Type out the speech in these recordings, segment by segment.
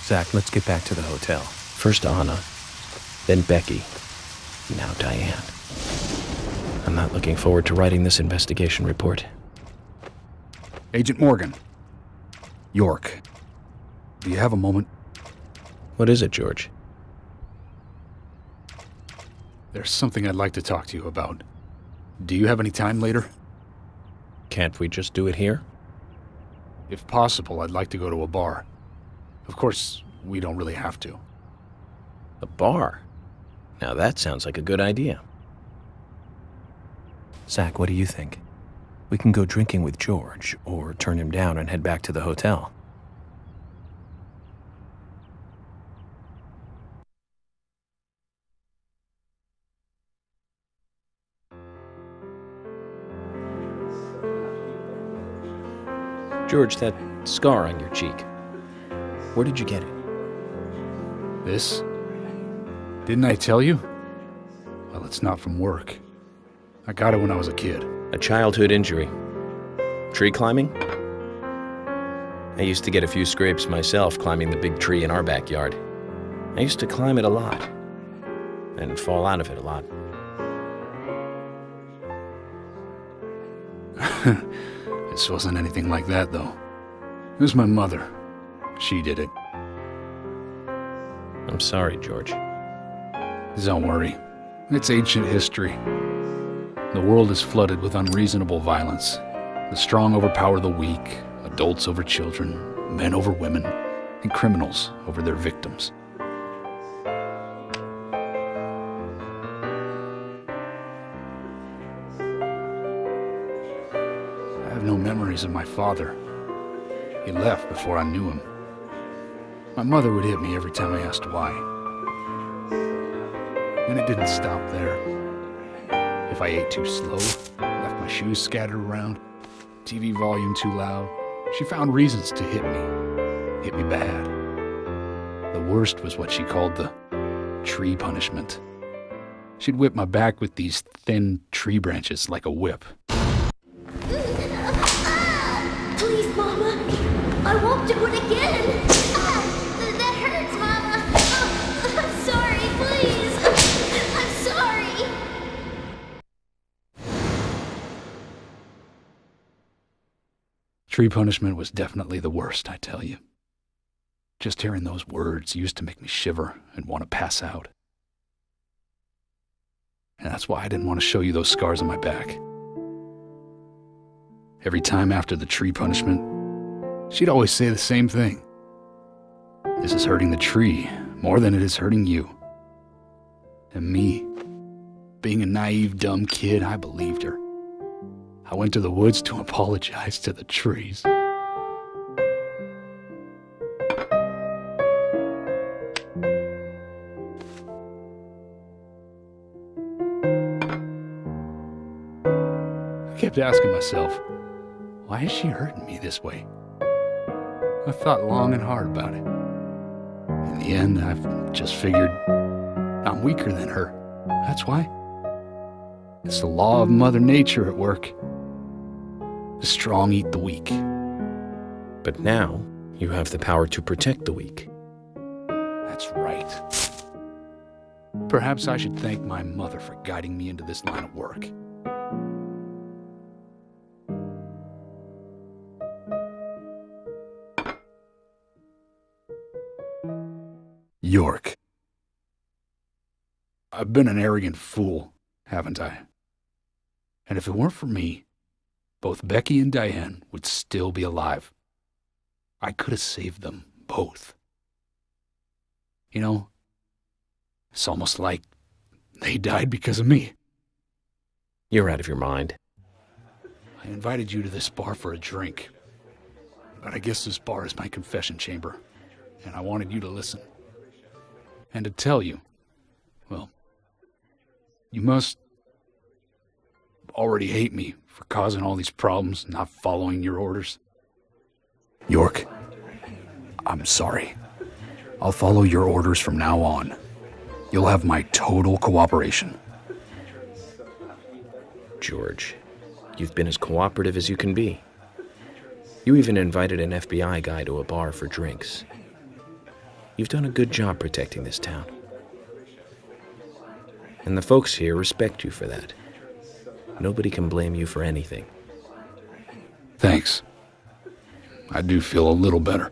Zach, let's get back to the hotel. First Anna, then Becky, now Diane. I'm not looking forward to writing this investigation report. Agent Morgan. York. Do you have a moment? What is it, George? There's something I'd like to talk to you about. Do you have any time later? Can't we just do it here? If possible, I'd like to go to a bar. Of course, we don't really have to. A bar? Now that sounds like a good idea. Zach, what do you think? We can go drinking with George, or turn him down and head back to the hotel. George, that scar on your cheek. Where did you get it? This? Didn't I tell you? Well, it's not from work. I got it when I was a kid. A childhood injury. Tree climbing? I used to get a few scrapes myself climbing the big tree in our backyard. I used to climb it a lot, and fall out of it a lot. This wasn't anything like that, though. It was my mother. She did it. I'm sorry, George. Don't worry. It's ancient history. The world is flooded with unreasonable violence. The strong overpower the weak, adults over children, men over women, and criminals over their victims. I have no memories of my father. He left before I knew him. My mother would hit me every time I asked why. And it didn't stop there. If I ate too slow, left my shoes scattered around, TV volume too loud, she found reasons to hit me bad. The worst was what she called the tree punishment. She'd whip my back with these thin tree branches like a whip. Please, Mama, I won't do it again. That hurts, Mama. Oh, I'm sorry, please. I'm sorry. Tree punishment was definitely the worst, I tell you. Just hearing those words used to make me shiver and want to pass out. And that's why I didn't want to show you those scars on my back. Every time after the tree punishment, she'd always say the same thing. This is hurting the tree more than it is hurting you. And me, being a naive, dumb kid, I believed her. I went to the woods to apologize to the trees. I kept asking myself, why is she hurting me this way? I thought long and hard about it. In the end, I've just figured I'm weaker than her. That's why. It's the law of Mother Nature at work. The strong eat the weak. But now, you have the power to protect the weak. That's right. Perhaps I should thank my mother for guiding me into this line of work. York. I've been an arrogant fool, haven't I? And if it weren't for me, both Becky and Diane would still be alive. I could have saved them both. You know, it's almost like they died because of me. You're out of your mind. I invited you to this bar for a drink, but I guess this bar is my confession chamber, and I wanted you to listen. And to tell you, well, you must already hate me for causing all these problems, not following your orders. York, I'm sorry. I'll follow your orders from now on. You'll have my total cooperation. George, you've been as cooperative as you can be. You even invited an FBI guy to a bar for drinks. You've done a good job protecting this town. And the folks here respect you for that. Nobody can blame you for anything. Thanks. I do feel a little better.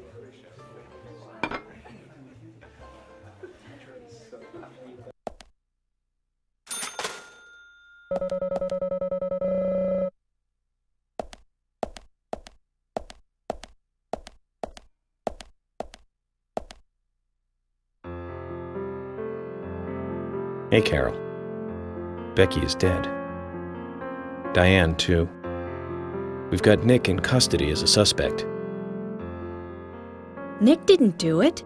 Hey, Carol. Becky is dead. Diane, too. We've got Nick in custody as a suspect. Nick didn't do it.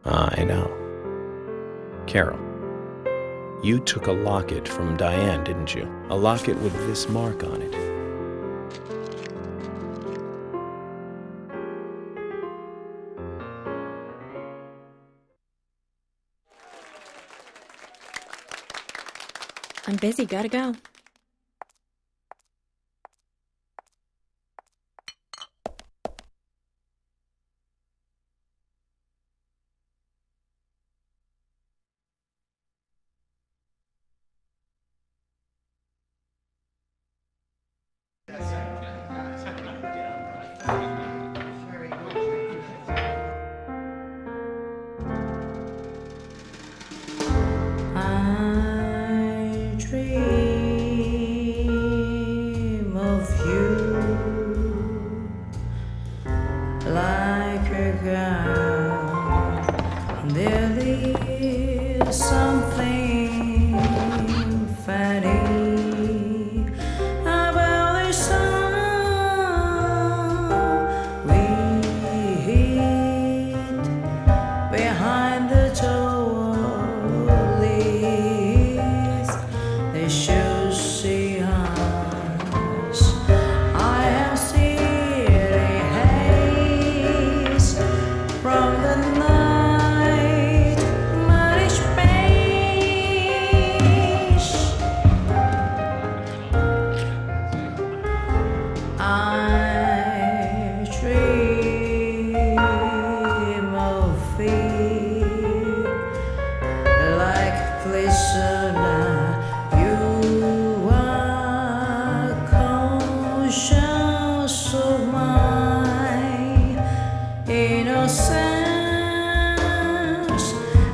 I know. Carol, you took a locket from Diane, didn't you? A locket with this mark on it. I'm busy, gotta go. I dream of you like a girl. There is something funny about the song we hid behind the door. They should see us. I have seen a haze from the night, much space. I dream of fear like prisoner. Conscious of my innocence,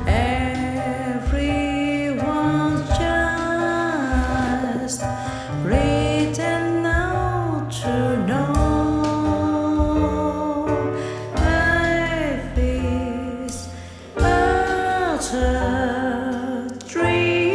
everyone's just written out to know life is but a dream.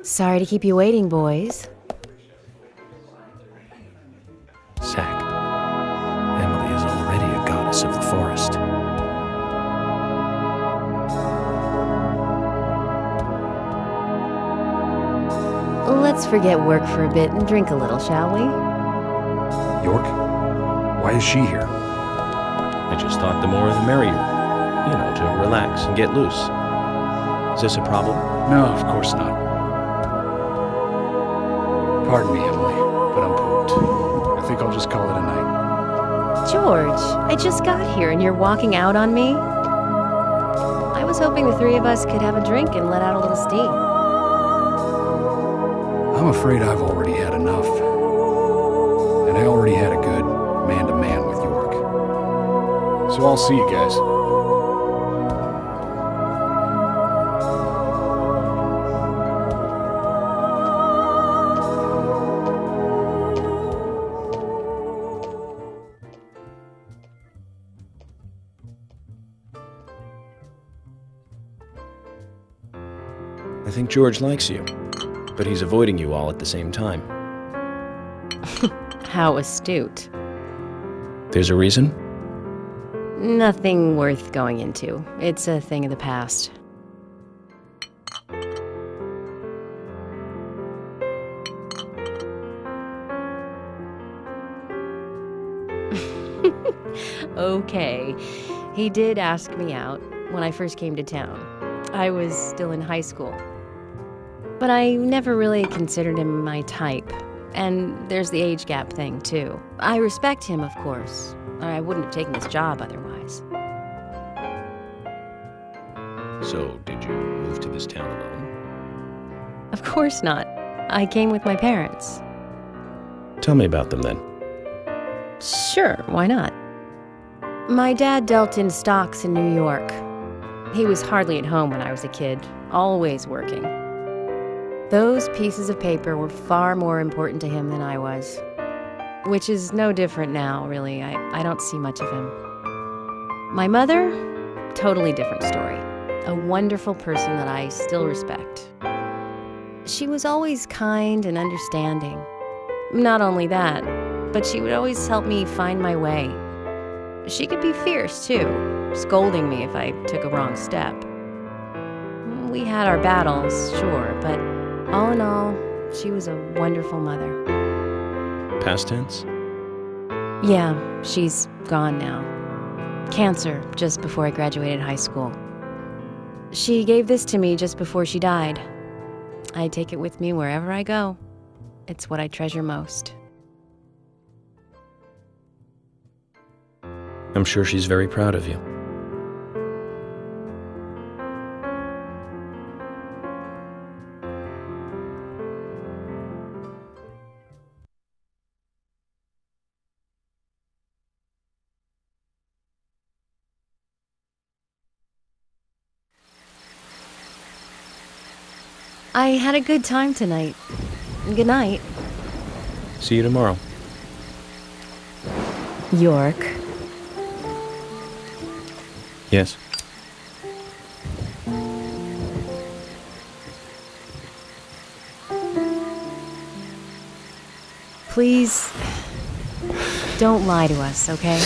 Sorry to keep you waiting, boys. Zach, Emily is already a goddess of the forest. Let's forget work for a bit and drink a little, shall we? York? Why is she here? I just thought the more the merrier. You know, to relax and get loose. Is this a problem? No, of course not. Pardon me, Emily, but I'm pooped. I think I'll just call it a night. George, I just got here and you're walking out on me? I was hoping the three of us could have a drink and let out a little steam. I'm afraid I've already had enough. And I already had a good man-to-man with York. So I'll see you guys. I think George likes you, but he's avoiding you all at the same time. How astute. There's a reason? Nothing worth going into. It's a thing of the past. Okay. He did ask me out when I first came to town. I was still in high school. But I never really considered him my type. And there's the age gap thing, too. I respect him, of course. I wouldn't have taken this job otherwise. So, did you move to this town alone? Of course not. I came with my parents. Tell me about them then. Sure, why not? My dad dealt in stocks in New York. He was hardly at home when I was a kid, always working. Those pieces of paper were far more important to him than I was. Which is no different now, really. I don't see much of him. My mother? Totally different story. A wonderful person that I still respect. She was always kind and understanding. Not only that, but she would always help me find my way. She could be fierce, too, scolding me if I took a wrong step. We had our battles, sure, but all in all, she was a wonderful mother. Past tense? Yeah, she's gone now. Cancer, just before I graduated high school. She gave this to me just before she died. I take it with me wherever I go. It's what I treasure most. I'm sure she's very proud of you. I had a good time tonight. Good night. See you tomorrow. York. Yes? Please, don't lie to us, okay?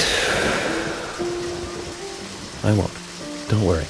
I won't. Don't worry.